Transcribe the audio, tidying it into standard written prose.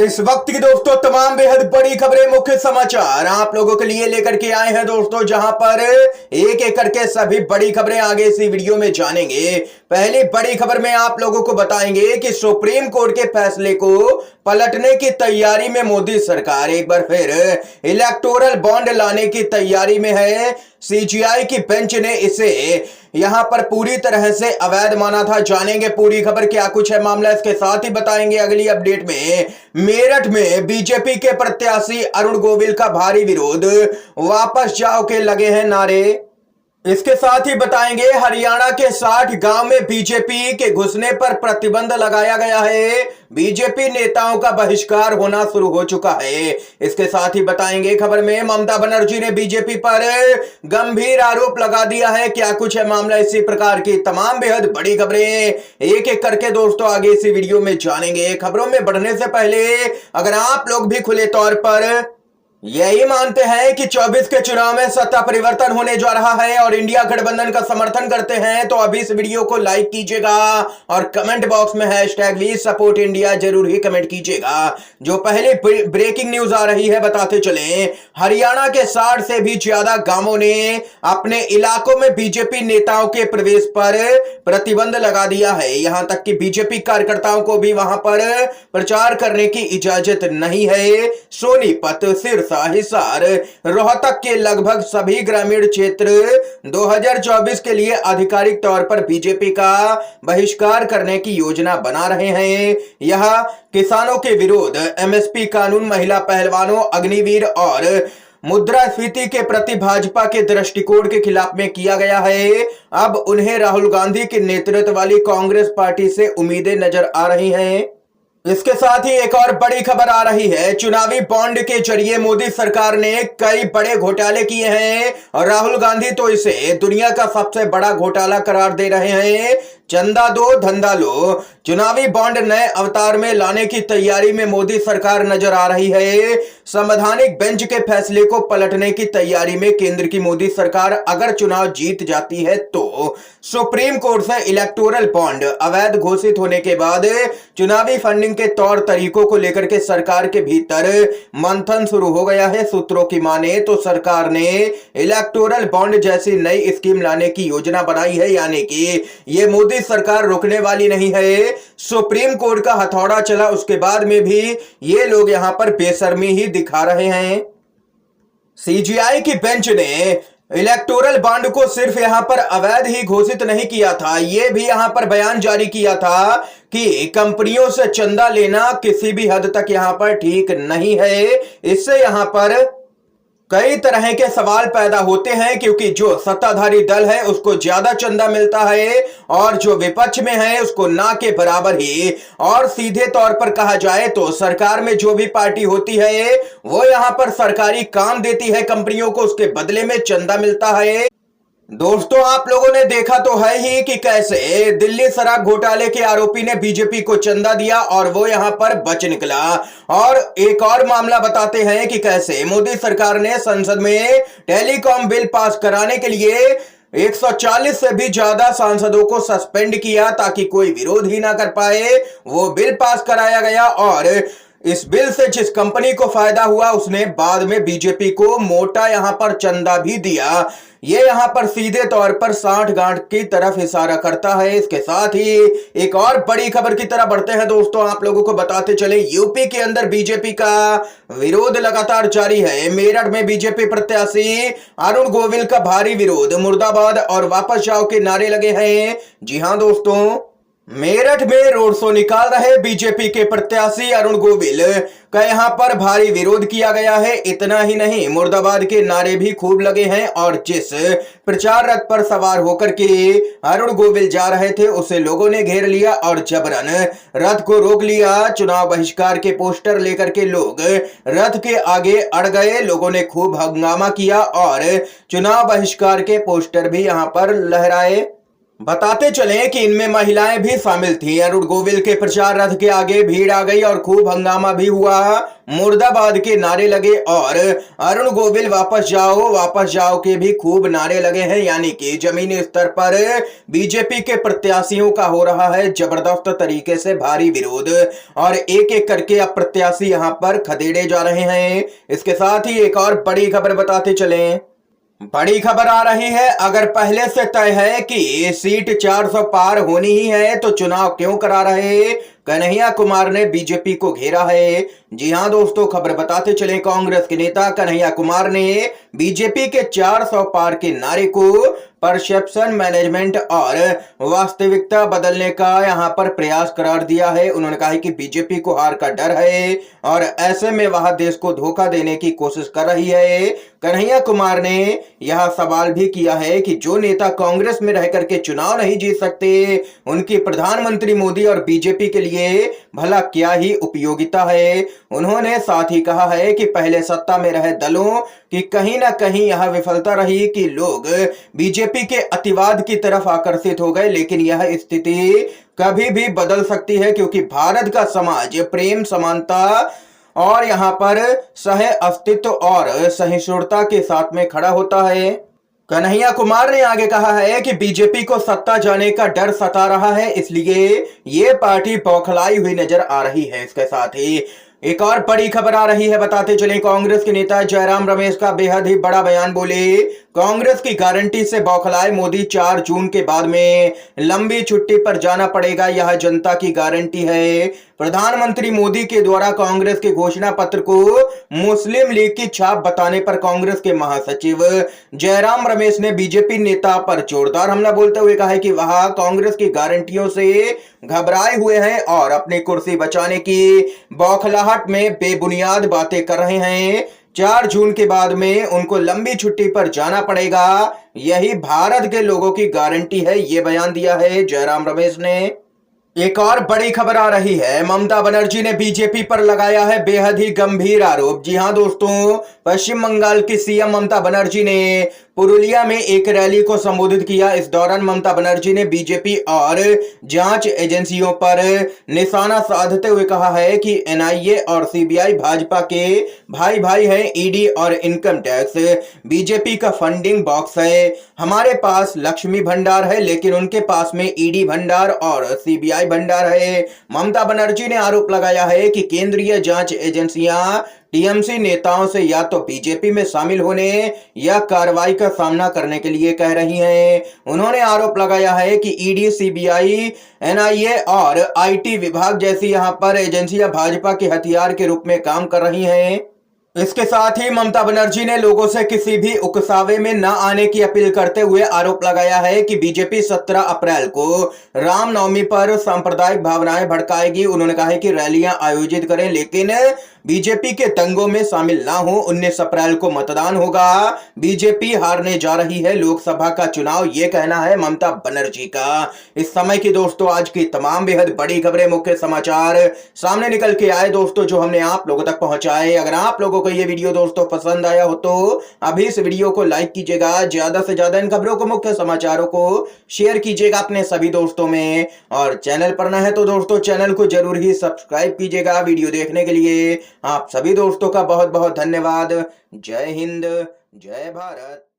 इस वक्त की दोस्तों तमाम बेहद बड़ी खबरें, मुख्य समाचार आप लोगों के लिए लेकर के आए हैं दोस्तों, जहां पर एक एक करके सभी बड़ी खबरें आगे इसी वीडियो में जानेंगे। पहली बड़ी खबर में आप लोगों को बताएंगे कि सुप्रीम कोर्ट के फैसले को पलटने की तैयारी में मोदी सरकार एक बार फिर इलेक्टोरल बॉन्ड लाने की तैयारी में है। सीजीआई की बेंच ने इसे यहां पर पूरी तरह से अवैध माना था। जानेंगे पूरी खबर क्या कुछ है मामला, इसके साथ ही बताएंगे अगली अपडेट में मेरठ में बीजेपी के प्रत्याशी अरुण गोविल का भारी विरोध, वापस जाओ के लगे हैं नारे। इसके साथ ही बताएंगे हरियाणा के 60 गांव में बीजेपी के घुसने पर प्रतिबंध लगाया गया है। बीजेपी नेताओं का बहिष्कार होना शुरू हो चुका है। इसके साथ ही बताएंगे खबर में ममता बनर्जी ने बीजेपी पर गंभीर आरोप लगा दिया है। क्या कुछ है मामला, इसी प्रकार की तमाम बेहद बड़ी खबरें एक एक करके दोस्तों आगे इसी वीडियो में जानेंगे। खबरों में बढ़ने से पहले अगर आप लोग भी खुले तौर पर यही मानते हैं कि 24 के चुनाव में सत्ता परिवर्तन होने जा रहा है और इंडिया गठबंधन का समर्थन करते हैं तो अभी इस वीडियो को लाइक कीजिएगा और कमेंट बॉक्स में #वी सपोर्ट इंडिया जरूर ही कमेंट कीजिएगा। जो पहले ब्रेकिंग न्यूज आ रही है बताते चले, हरियाणा के 60 से भी ज्यादा गांवों ने अपने इलाकों में बीजेपी नेताओं के प्रवेश पर प्रतिबंध लगा दिया है। यहां तक कि बीजेपी कार्यकर्ताओं को भी वहां पर प्रचार करने की इजाजत नहीं है। सोनीपत, सिरसा, हिसार, रोहतक के लगभग सभी ग्रामीण क्षेत्र 2024 के लिए आधिकारिक तौर पर बीजेपी का बहिष्कार करने की योजना बना रहे हैं। यह किसानों के विरोध, एमएसपी कानून, महिला पहलवानों, अग्निवीर और मुद्रास्फीति के प्रति भाजपा के दृष्टिकोण के खिलाफ में किया गया है। अब उन्हें राहुल गांधी के नेतृत्व वाली कांग्रेस पार्टी से उम्मीदें नजर आ रही हैं। इसके साथ ही एक और बड़ी खबर आ रही है। चुनावी बॉन्ड के जरिए मोदी सरकार ने कई बड़े घोटाले किए हैं और राहुल गांधी तो इसे दुनिया का सबसे बड़ा घोटाला करार दे रहे हैं। चंदा दो धंधा लो, चुनावी बॉन्ड नए अवतार में लाने की तैयारी में मोदी सरकार नजर आ रही है। संवैधानिक बेंच के फैसले को पलटने की तैयारी में केंद्र की मोदी सरकार अगर चुनाव जीत जाती है तो सुप्रीम कोर्ट से इलेक्टोरल बॉन्ड अवैध घोषित होने के बाद चुनावी फंडिंग के तौर तरीकों को लेकर के सरकार के भीतर मंथन शुरू हो गया है। सूत्रों की माने तो सरकार ने इलेक्टोरल बॉन्ड जैसी नई स्कीम लाने की योजना बनाई है, यानी कि ये मोदी सरकार रुकने वाली नहीं है। सुप्रीम कोर्ट का हथौड़ा चला उसके बाद में भी ये लोग यहां पर बेशर्मी ही दिखा रहे हैं। सीजीआई की बेंच ने इलेक्टोरल बॉन्ड को सिर्फ यहां पर अवैध ही घोषित नहीं किया था, यह भी यहां पर बयान जारी किया था कि कंपनियों से चंदा लेना किसी भी हद तक यहां पर ठीक नहीं है। इससे यहां पर कई तरह के सवाल पैदा होते हैं, क्योंकि जो सत्ताधारी दल है उसको ज्यादा चंदा मिलता है और जो विपक्ष में है उसको ना के बराबर ही। और सीधे तौर पर कहा जाए तो सरकार में जो भी पार्टी होती है वो यहां पर सरकारी काम देती है कंपनियों को, उसके बदले में चंदा मिलता है। दोस्तों आप लोगों ने देखा तो है ही कि कैसे दिल्ली शराब घोटाले के आरोपी ने बीजेपी को चंदा दिया और वो यहां पर बच निकला। और एक और मामला बताते हैं कि कैसे मोदी सरकार ने संसद में टेलीकॉम बिल पास कराने के लिए 140 से भी ज्यादा सांसदों को सस्पेंड किया ताकि कोई विरोध ही ना कर पाए। वो बिल पास कराया गया और इस बिल से जिस कंपनी को फायदा हुआ उसने बाद में बीजेपी को मोटा यहां पर चंदा भी दिया। ये यहां पर सीधे तौर पर 60 गांठ की तरफ इशारा करता है। इसके साथ ही एक और बड़ी खबर की तरह बढ़ते हैं दोस्तों, आप लोगों को बताते चले यूपी के अंदर बीजेपी का विरोध लगातार जारी है। मेरठ में बीजेपी प्रत्याशी अरुण गोविल का भारी विरोध, मुर्दाबाद और वापस जाओ के नारे लगे हैं। जी हां दोस्तों, मेरठ में रोड शो निकाल रहे बीजेपी के प्रत्याशी अरुण गोविल का यहां पर भारी विरोध किया गया है। इतना ही नहीं, मुर्दाबाद के नारे भी खूब लगे हैं और जिस प्रचार रथ पर सवार होकर के अरुण गोविल जा रहे थे उसे लोगों ने घेर लिया और जबरन रथ को रोक लिया। चुनाव बहिष्कार के पोस्टर लेकर के लोग रथ के आगे अड़ गए। लोगों ने खूब हंगामा किया और चुनाव बहिष्कार के पोस्टर भी यहां पर लहराए। बताते चले कि इनमें महिलाएं भी शामिल थीं। अरुण गोविल के प्रचार रथ के आगे भीड़ आ गई और खूब हंगामा भी हुआ। मुर्दाबाद के नारे लगे और अरुण गोविल वापस जाओ के भी खूब नारे लगे हैं। यानी कि जमीनी स्तर पर बीजेपी के प्रत्याशियों का हो रहा है जबरदस्त तरीके से भारी विरोध और एक एक करके अब प्रत्याशी यहां पर खदेड़े जा रहे हैं। इसके साथ ही एक और बड़ी खबर बताते चले। बड़ी खबर आ रही है, अगर पहले से तय है कि सीट 400 पार होनी ही है तो चुनाव क्यों करा रहे। कन्हैया कुमार ने बीजेपी को घेरा है। जी हां दोस्तों, खबर बताते चले। कांग्रेस के नेता कन्हैया कुमार ने बीजेपी के 400 पार के नारे को परसेप्शन मैनेजमेंट और वास्तविकता बदलने का यहां पर प्रयास करार दिया है। उन्होंने कहा है कि बीजेपी को हार का डर है और ऐसे में वह देश को धोखा देने की कोशिश कर रही है। कन्हैया कुमार ने यह सवाल भी किया है कि जो नेता कांग्रेस में रह करके चुनाव नहीं जीत सकते, उनकी प्रधानमंत्री मोदी और बीजेपी के लिए भला क्या ही उपयोगिता है। उन्होंने साथ ही कहा है कि पहले सत्ता में रहे दलों की कहीं ना कहीं यह विफलता रही कि लोग बीजेपी के अतिवाद की तरफ आकर्षित हो गए, लेकिन यह स्थिति कभी भी बदल सकती है क्योंकि भारत का समाज प्रेम, समानता और यहां पर सह अस्तित्व और सहिष्णुता के साथ में खड़ा होता है। कन्हैया कुमार ने आगे कहा है कि बीजेपी को सत्ता जाने का डर सता रहा है, इसलिए ये पार्टी बौखलाई हुई नजर आ रही है। इसके साथ ही एक और बड़ी खबर आ रही है, बताते चले। कांग्रेस के नेता जयराम रमेश का बेहद ही बड़ा बयान। बोले, कांग्रेस की गारंटी से बौखलाए मोदी, 4 जून के बाद में लंबी छुट्टी पर जाना पड़ेगा, यह जनता की गारंटी है। प्रधानमंत्री मोदी के द्वारा कांग्रेस के घोषणा पत्र को मुस्लिम लीग की छाप बताने पर कांग्रेस के महासचिव जयराम रमेश ने बीजेपी नेता पर जोरदार हमला बोलते हुए कहा है कि वह कांग्रेस की गारंटियों से घबराए हुए हैं और अपनी कुर्सी बचाने की बौखलाहट में बेबुनियाद बातें कर रहे हैं। 4 जून के बाद में उनको लंबी छुट्टी पर जाना पड़ेगा, यही भारत के लोगों की गारंटी है, ये बयान दिया है जयराम रमेश ने। एक और बड़ी खबर आ रही है, ममता बनर्जी ने बीजेपी पर लगाया है बेहद ही गंभीर आरोप। जी हां दोस्तों, पश्चिम बंगाल की सीएम ममता बनर्जी ने पुरुलिया में एक रैली को संबोधित किया। इस दौरान ममता बनर्जी ने बीजेपी और जांच एजेंसियों पर निशाना साधते हुए कहा है कि एनआईए और सीबीआई भाजपा के भाई भाई हैं। ईडी और इनकम टैक्स बीजेपी का फंडिंग बॉक्स है। हमारे पास लक्ष्मी भंडार है, लेकिन उनके पास में ईडी भंडार और सीबीआई भंडार है। ममता बनर्जी ने आरोप लगाया है कि केंद्रीय जांच एजेंसियां टीएमसी नेताओं से या तो बीजेपी में शामिल होने या कार्रवाई का सामना करने के लिए कह रही हैं। उन्होंने आरोप लगाया है कि ईडी, सीबीआई, एनआईए और आईटी विभाग जैसी यहां पर एजेंसियां भाजपा के हथियार के रूप में काम कर रही हैं। इसके साथ ही ममता बनर्जी ने लोगों से किसी भी उकसावे में न आने की अपील करते हुए आरोप लगाया है कि बीजेपी 17 अप्रैल को रामनवमी पर सांप्रदायिक भावनाएं भड़काएगी। उन्होंने कहा है कि रैलियां आयोजित करें, लेकिन बीजेपी के दंगों में शामिल ना हो। 19 अप्रैल को मतदान होगा, बीजेपी हारने जा रही है लोकसभा का चुनाव, ये कहना है ममता बनर्जी का। इस समय की दोस्तों आज की तमाम बेहद बड़ी खबरें, मुख्य समाचार सामने निकल के आए दोस्तों, जो हमने आप लोगों तक पहुंचाए। अगर आप लोगों को ये वीडियो दोस्तों पसंद आया हो तो अभी इस वीडियो को लाइक कीजिएगा, ज्यादा से ज्यादा इन खबरों को, मुख्य समाचारों को शेयर कीजिएगा अपने सभी दोस्तों में, और चैनल पर न है तो दोस्तों चैनल को जरूर ही सब्सक्राइब कीजिएगा। वीडियो देखने के लिए आप सभी दोस्तों का बहुत बहुत धन्यवाद। जय हिंद, जय भारत।